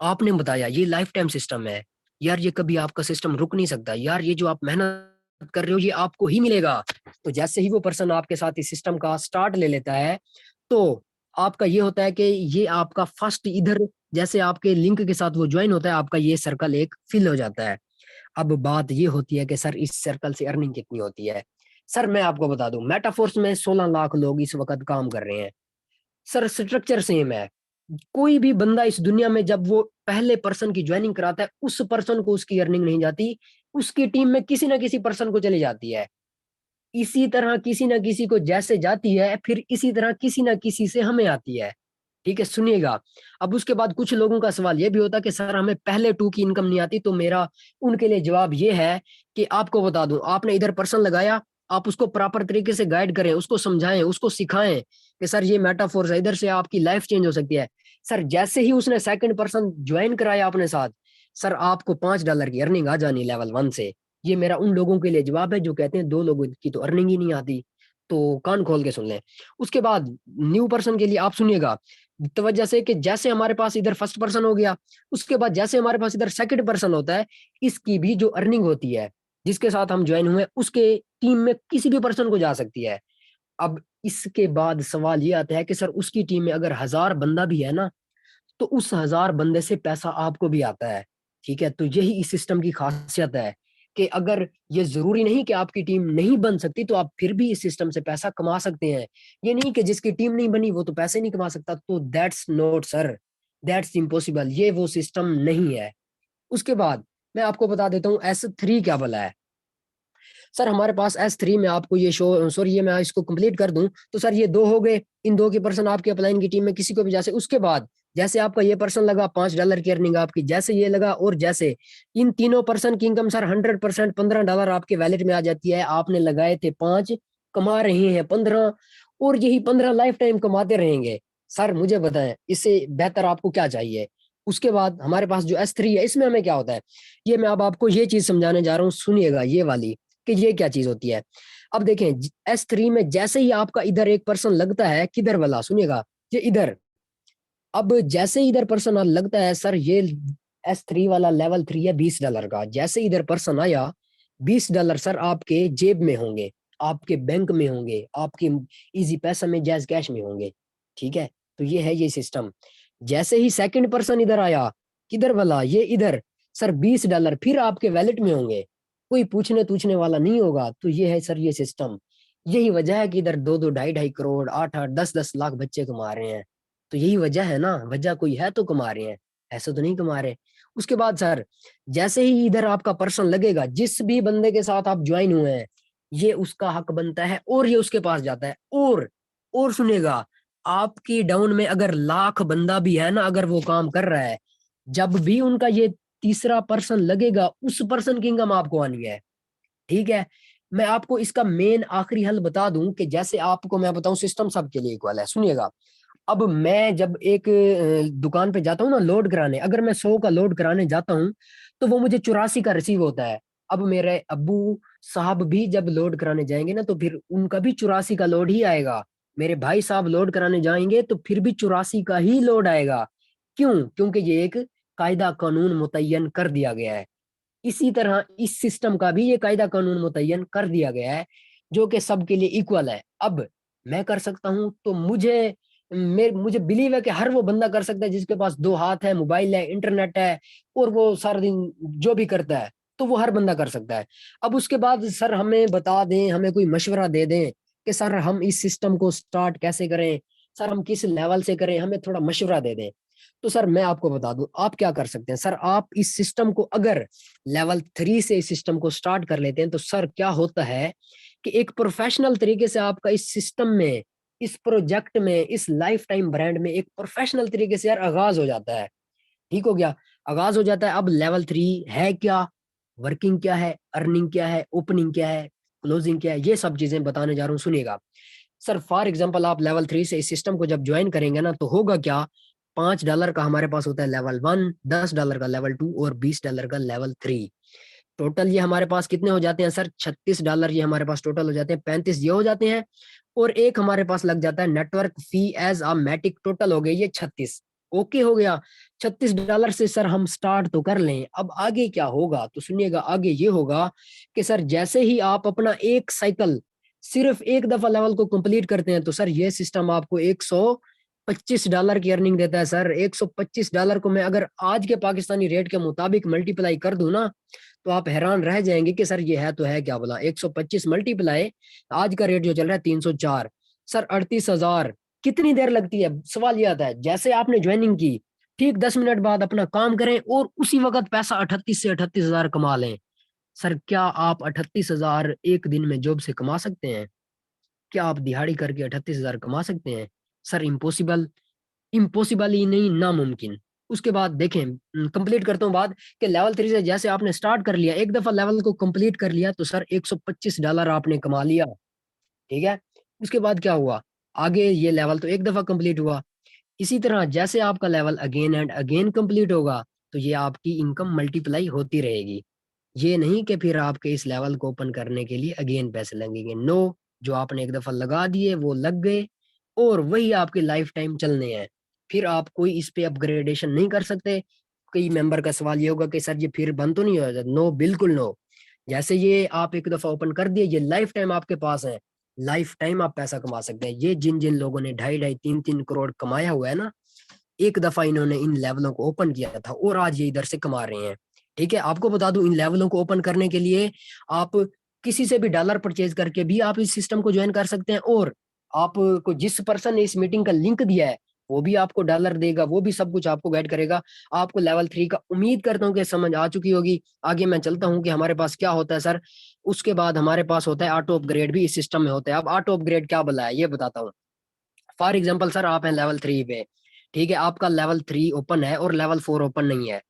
आपने बताया ये लाइफ टाइम सिस्टम है, यार ये कभी आपका सिस्टम रुक नहीं सकता, यार ये जो आप मेहनत कर रहे हो ये आपको ही मिलेगा। तो जैसे ही वो पर्सन आपके साथ इस सिस्टम का स्टार्ट ले लेता है, तो आपका ये होता है कि ये आपका फर्स्ट इधर जैसे आपके लिंक के साथ वो ज्वाइन होता है, आपका ये सर्कल एक फिल हो जाता है। अब बात ये होती है कि सर इस सर्कल से अर्निंग कितनी होती है। सर मैं आपको बता दूं, मेटाफोर्स में 16 लाख लोग इस वक्त काम कर रहे हैं। सर स्ट्रक्चर सेम है। कोई भी बंदा इस दुनिया में जब वो पहले पर्सन की ज्वाइनिंग कराता है, उस पर्सन को उसकी अर्निंग नहीं जाती, उसकी टीम में किसी ना किसी पर्सन को चली जाती है। इसी तरह किसी ना किसी को जैसे जाती है, फिर इसी तरह किसी ना किसी से हमें आती है। ठीक है, सुनिएगा। अब उसके बाद कुछ लोगों का सवाल ये भी होता है कि सर हमें पहले 2 की इनकम नहीं आती, तो मेरा उनके लिए जवाब ये है कि आपको बता दूं, आपने इधर पर्सन लगाया, आप उसको प्रॉपर तरीके से गाइड करें, उसको समझाएं, उसको सिखाएं कि सर ये मेटाफोर्स है, इधर से आपकी लाइफ चेंज हो सकती है। सर जैसे ही उसने सेकंड पर्सन ज्वाइन कराया अपने साथ, सर आपको $5 की अर्निंग आ जानी लेवल 1 से। ये मेरा उन लोगों के लिए जवाब है जो कहते हैं 2 लोगों की तो अर्निंग ही नहीं आती। तो कान खोल के सुन लें। उसके बाद न्यू पर्सन के लिए आप सुनिएगा, तो वजह से कि जैसे हमारे पास इधर फर्स्ट पर्सन हो गया, उसके बाद जैसे हमारे पास इधर सेकंड पर्सन होता है, इसकी भी जो अर्निंग होती है जिसके साथ हम ज्वाइन हुए उसके टीम में किसी भी पर्सन को जा सकती है। अब इसके बाद सवाल ये आता है कि सर उसकी टीम में अगर 1000 बंदा भी है ना, तो उस 1000 बंदे से पैसा आपको भी आता है। ठीक है, तो यही इस सिस्टम की खासियत है कि अगर ये जरूरी नहीं कि आपकी टीम नहीं बन सकती, तो आप फिर भी इस सिस्टम से पैसा कमा सकते हैं। ये नहीं कि जिसकी टीम नहीं बनी वो तो पैसे नहीं कमा सकता, तो that's not sir, that's impossible, ये वो सिस्टम नहीं है। उसके बाद मैं आपको बता देता हूँ S3 क्या भला है। सर हमारे पास S3 में आपको ये शो, सॉरी ये मैं इसको कंप्लीट कर दूं, तो सर ये 2 हो गए, इन 2 के पर्सन आपके अपलाइन की टीम में किसी को भी जैसे, उसके बाद जैसे आपका ये पर्सन लगा, $5 की अर्निंग आपकी जैसे ये लगा, और जैसे इन तीनों पर्सन की इनकम सर 100% $15 आपके वैलेट में आ जाती है। आपने लगाए थे 5, कमा रहे हैं 15, और यही 15 लाइफ टाइम कमाते रहेंगे। सर मुझे बताएं इससे बेहतर आपको क्या चाहिए। उसके बाद हमारे पास जो S3 है, इसमें हमें क्या होता है, ये मैं अब आपको ये चीज समझाने जा रहा हूँ, सुनिएगा ये वाली कि ये क्या चीज होती है। अब देखें S3 में जैसे ही आपका इधर एक पर्सन लगता है, किधर वाला सुनिएगा, ये इधर, अब जैसे ही इधर पर्सन लगता है, सर ये S3 वाला लेवल 3 है $20 का, जैसे इधर पर्सन आया $20 सर आपके जेब में होंगे, आपके बैंक में होंगे, आपके इजी पैसा में, जैज कैश में होंगे। ठीक है, तो ये है ये सिस्टम। जैसे ही सेकंड पर्सन इधर आया, किधर वाला, ये इधर, सर $20 फिर आपके वैलेट में होंगे, कोई पूछने पूछने वाला नहीं होगा। तो ये है सर ये सिस्टम। यही वजह है कि इधर 2-2, 2.5-2.5 करोड़, 8-8, 10-10 लाख बच्चे कमा रहे हैं। तो यही वजह है ना, वजह कोई है तो कमा रहे हैं, ऐसे तो नहीं कमा रहे। उसके बाद सर जैसे ही इधर आपका पर्सन लगेगा, जिस भी बंदे के साथ आप ज्वाइन हुए हैं, ये उसका हक बनता है और ये उसके पास जाता है। और सुनेगा, आपकी डाउन में अगर लाख बंदा भी है ना, अगर वो काम कर रहा है, जब भी उनका ये तीसरा पर्सन लगेगा, उस पर्सन की इनकम आपको आनी है। ठीक है। मैं आपको इसका मेन आखिरी हल बता दूं कि जैसे आपको मैं बताऊं, सिस्टम सबके लिए इक्वल है, सुनिएगा। अब मैं जब एक दुकान पे जाता हूँ ना लोड कराने, अगर मैं 100 का लोड कराने जाता हूँ तो वो मुझे 84 का रिसीव होता है। अब मेरे अब्बू साहब भी जब लोड कराने जाएंगे ना, तो फिर उनका भी 84 का लोड ही आएगा। मेरे भाई साहब लोड कराने जाएंगे तो फिर भी 84 का ही लोड आएगा। क्यों? क्योंकि ये एक कायदा कानून मुतय्यन कर दिया गया है। इसी तरह इस सिस्टम का भी ये कायदा कानून मुतय्यन कर दिया गया है, जो कि सबके लिए इक्वल है। अब मैं कर सकता हूं तो मुझे बिलीव है कि हर वो बंदा कर सकता है जिसके पास 2 हाथ है, मोबाइल है, इंटरनेट है, और वो सारा दिन जो भी करता है, तो वो हर बंदा कर सकता है। अब उसके बाद सर हमें बता दें, हमें कोई मशवरा दे दें कि सर हम इस सिस्टम को स्टार्ट कैसे करें, सर हम किस लेवल से करें, हमें थोड़ा मशवरा दे दें। तो सर मैं आपको बता दूं आप क्या कर सकते हैं। सर आप इस सिस्टम को अगर लेवल 3 से इस सिस्टम को स्टार्ट कर लेते हैं, तो सर क्या होता है कि एक प्रोफेशनल तरीके से आपका इस सिस्टम में, इस प्रोजेक्ट में, इस लाइफ टाइम ब्रांड में एक प्रोफेशनल तरीके से यार आगाज हो जाता है। ठीक हो गया? आगाज हो जाता है। अब लेवल 3 है क्या, वर्किंग क्या है, अर्निंग क्या है, ओपनिंग क्या है, क्लोजिंग क्या है, ये सब चीजें बताने जा रहा हूँ, सुनिएगा। सर फॉर एग्जाम्पल आप लेवल 3 से इस सिस्टम को जब ज्वाइन करेंगे ना, तो होगा क्या, $5 का हमारे पास होता है लेवल 1, $10 का लेवल 2 और $20 का लेवल 3। टोटल ये हमारे पास कितने हो जाते हैं सर? $36 ये हमारे पास टोटल हो जाते हैं, 35 ये हो जाते हैं, और एक हमारे पास लग जाता है network fee as a MATIC. Total हो गए ये 36। ओके हो गया। $36 से सर हम स्टार्ट तो कर लें। अब आगे क्या होगा तो सुनिएगा, आगे ये होगा कि सर जैसे ही आप अपना एक साइकिल सिर्फ एक दफा लेवल को कंप्लीट करते हैं, तो सर ये सिस्टम आपको $125 की अर्निंग देता है। सर $125 को मैं अगर आज के पाकिस्तानी रेट के मुताबिक मल्टीप्लाई कर दूं ना, तो आप हैरान रह जाएंगे कि सर ये है तो है क्या बोला। 125 मल्टीप्लाई आज का रेट जो चल रहा है 304, सर 38,000। कितनी देर लगती है? सवाल ये आता है, जैसे आपने ज्वाइनिंग की, ठीक 10 मिनट बाद अपना काम करें और उसी वक्त पैसा 38 से 38,000 कमा लें। सर क्या आप 38,000 एक दिन में जॉब से कमा सकते हैं? क्या आप दिहाड़ी करके 38,000 कमा सकते हैं? Sir impossible. इम्पॉसिबल ही नहीं, नामुमकिन। उसके बाद देखें, कंप्लीट करता हूँ बात, कि लेवल 3 से जैसे आपने स्टार्ट कर लिया, एक दफा लेवल को कंप्लीट कर लिया, तो सर $125 आपने कमा लिया। ठीक है। उसके बाद क्या हुआ, आगे ये लेवल तो एक दफा कंप्लीट हुआ। इसी तरह जैसे आपका level again and again complete होगा, तो ये आपकी इनकम मल्टीप्लाई होती रहेगी। ये नहीं कि फिर आपके इस लेवल को ओपन करने के लिए अगेन पैसे लगेंगे, नो। जो आपने एक दफा लगा दिए वो लग गए, और वही आपके लाइफ टाइम चलने हैं। फिर आप कोई इस पे अपग्रेडेशन नहीं कर सकते। कई मेंबर का सवाल ये होगा कि सर ये फिर बंद तो नहीं हो जाता? नो, बिल्कुल नो। जैसे ये आप एक दफा ओपन कर दिए, ये लाइफ टाइम आपके पास है। लाइफ टाइम आप पैसा कमा सकते हैं। ये जिन जिन लोगों ने 2.5, 2.5, 3-3 करोड़ कमाया हुआ है ना, एक दफा इन्होंने इन लेवलों को ओपन किया था और आज ये इधर से कमा रहे हैं। ठीक है। आपको बता दूं, इन लेवलों को ओपन करने के लिए आप किसी से भी डॉलर परचेज करके भी आप इस सिस्टम को ज्वाइन कर सकते हैं, और आपको जिस पर्सन ने इस मीटिंग का लिंक दिया है, वो भी आपको डॉलर देगा, वो भी सब कुछ आपको गाइड करेगा। आपको लेवल 3 का उम्मीद करता हूँ कि समझ आ चुकी होगी। आगे मैं चलता हूँ कि हमारे पास क्या होता है सर। उसके बाद हमारे पास होता है ऑटो अपग्रेड, भी इस सिस्टम में होता है। अब ऑटो अपग्रेड क्या बोला है ये बताता हूँ। फॉर एग्जाम्पल सर आप हैं लेवल 3 पे, ठीक है, आपका लेवल 3 ओपन है और लेवल 4 ओपन नहीं है।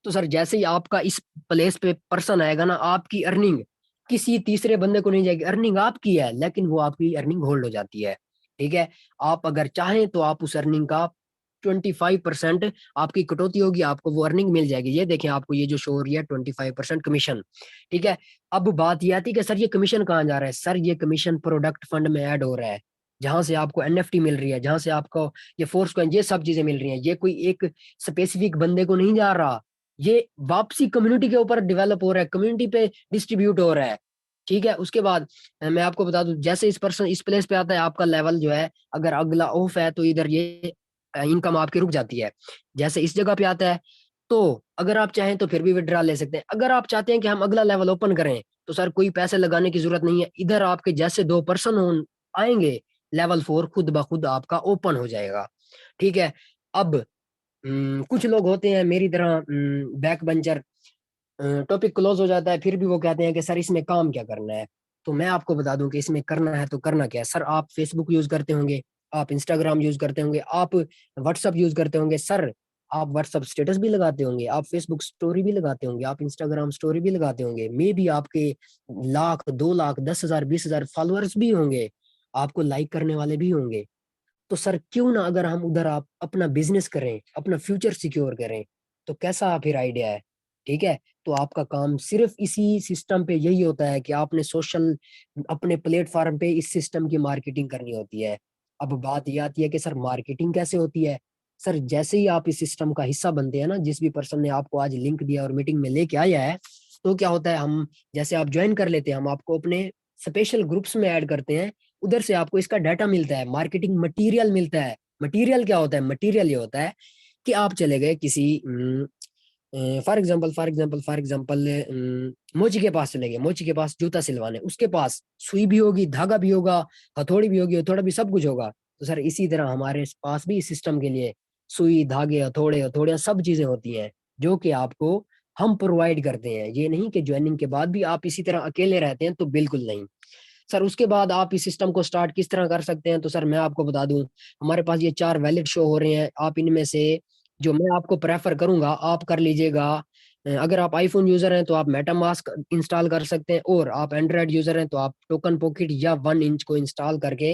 तो सर जैसे ही आपका इस प्लेस पे पर्सन आएगा ना, आपकी अर्निंग किसी तीसरे बंदे को नहीं जाएगी। अर्निंग आपकी है, लेकिन वो आपकी अर्निंग होल्ड हो जाती है। ठीक है। आप अगर चाहें तो आप उस अर्निंग का 25% आपकी कटौती होगी, आपको वो अर्निंग मिल जाएगी। ये देखें, आपको ये जो शो हो रही है 25% कमीशन। ठीक है। अब बात ये आती है कि सर ये कमीशन कहाँ जा रहा है? सर ये कमीशन प्रोडक्ट फंड में ऐड हो रहा है, जहां से आपको एनएफटी मिल रही है, जहां से आपको ये फोर्स कॉइन, ये सब चीजें मिल रही हैं। ये कोई एक स्पेसिफिक बंदे को नहीं जा रहा, ये वापसी कम्युनिटी के ऊपर डेवलप हो रहा है, कम्युनिटी पे डिस्ट्रीब्यूट हो रहा है। ठीक है। उसके बाद मैं आपको बता दूं, जैसे इस पर्सन इस प्लेस पे आता है, आपका लेवल जो है अगर अगला ऑफ है, तो इधर ये इनकम आपकी रुक जाती है। जैसे इस जगह पे आता है, तो अगर आप चाहें तो फिर भी विड्रॉ ले सकते हैं। अगर आप चाहते हैं कि हम अगला लेवल ओपन करें, तो सर कोई पैसे लगाने की जरूरत नहीं है। इधर आपके जैसे 2 पर्सन हो आएंगे, लेवल 4 खुद ब खुद आपका ओपन हो जाएगा। ठीक है। अब कुछ लोग होते हैं मेरी तरह बैक बेंचर, टॉपिक क्लोज हो जाता है, फिर भी वो कहते हैं कि सर इसमें काम क्या करना है। तो मैं आपको बता दूं कि इसमें करना है तो करना क्या है। सर आप फेसबुक यूज करते होंगे, आप इंस्टाग्राम यूज करते होंगे, आप व्हाट्सअप यूज करते होंगे सर, आप व्हाट्सअप स्टेटस भी लगाते होंगे, आप फेसबुक स्टोरी भी लगाते होंगे, आप इंस्टाग्राम स्टोरी भी लगाते होंगे, मे बी आपके लाख, 2 लाख, 10,000, 20,000 फॉलोअर्स भी होंगे, आपको लाइक करने वाले भी होंगे। तो सर क्यों ना अगर हम उधर आप अपना बिजनेस करें, अपना फ्यूचर सिक्योर करें, तो कैसा फिर आइडिया है? ठीक है, तो आपका काम सिर्फ इसी सिस्टम पे यही होता है कि आपने सोशल अपने प्लेटफॉर्म पे इस सिस्टम की मार्केटिंग करनी होती है। अब बात ये आती है कि सर मार्केटिंग कैसे होती है? सर जैसे ही आप इस सिस्टम का हिस्सा बनते हैं ना, जिस भी पर्सन ने आपको आज लिंक दिया और मीटिंग में लेके आया है, तो क्या होता है, हम जैसे आप ज्वाइन कर लेते हैं, हम आपको अपने स्पेशल ग्रुप्स में ऐड करते हैं। उधर से आपको इसका डाटा मिलता है, मार्केटिंग मटेरियल मिलता है। मटेरियल क्या होता है? मटेरियल ये होता है कि आप चले गए किसी फॉर एग्जांपल मोची के पास चले गए, मोची के पास जूता सिलवाने, उसके पास सुई भी होगी, धागा भी होगा, हथौड़ी भी होगी, हथौड़ा भी, सब कुछ होगा। तो सर इसी तरह हमारे पास भी इस सिस्टम के लिए सुई, धागे, हथौड़े, हथौड़ियां सब चीजें होती हैं, जो कि आपको हम प्रोवाइड करते हैं। ये नहीं कि ज्वाइनिंग के बाद भी आप इसी तरह अकेले रहते हैं, तो बिल्कुल नहीं। सर उसके बाद आप इस सिस्टम को स्टार्ट किस तरह कर सकते हैं? तो सर मैं आपको बता दूं, हमारे पास ये 4 वैलिड शो हो रहे हैं। आप इनमें से जो मैं आपको प्रेफर करूंगा आप कर लीजिएगा। अगर आप आईफोन यूजर हैं तो आप मेटामास्क इंस्टॉल कर सकते हैं, और आप एंड्रॉयड यूजर हैं तो आप टोकन पॉकेट या 1 इंच को इंस्टॉल करके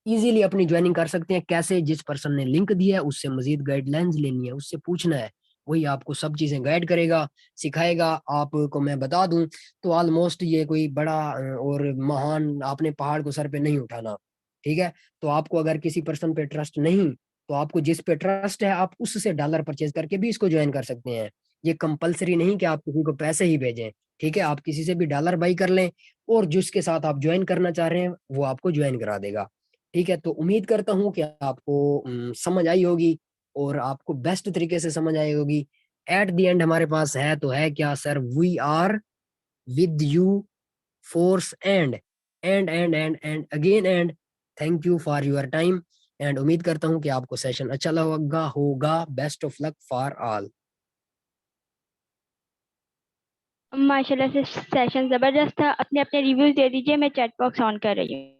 इजीली अपनी ज्वाइनिंग कर सकते हैं। कैसे? जिस पर्सन ने लिंक दिया है उससे मजीद गाइडलाइंस लेनी है, उससे पूछना है, वही आपको सब चीजें गाइड करेगा, सिखाएगा। आपको मैं बता दूं तो ऑलमोस्ट ये कोई बड़ा और महान आपने पहाड़ को सर पे नहीं उठाना। ठीक है, तो आपको अगर किसी पर्सन पे ट्रस्ट नहीं, तो आपको जिस पे ट्रस्ट है आप उससे डॉलर परचेज करके भी इसको ज्वाइन कर सकते हैं। ये कंपलसरी नहीं कि आप किसी को पैसे ही भेजें। ठीक है, आप किसी से भी डॉलर बाई कर लें, और जिसके साथ आप ज्वाइन करना चाह रहे हैं वो आपको ज्वाइन करा देगा। ठीक है, तो उम्मीद करता हूँ कि आपको समझ आई होगी, और आपको बेस्ट तरीके से समझ आई होगी। एट द एंड हमारे पास है तो है क्या sir? We are with you, force and again and thank you for your time. And उम्मीद करता हूँ कि आपको सेशन अच्छा लगा होगा। Best of luck for all. माशाल्लाह से सेशन ज़बरदस्त था। अपने अपने रिव्यूज़ दे दीजिए, मैं चैट बॉक्स ऑन कर रही हूँ।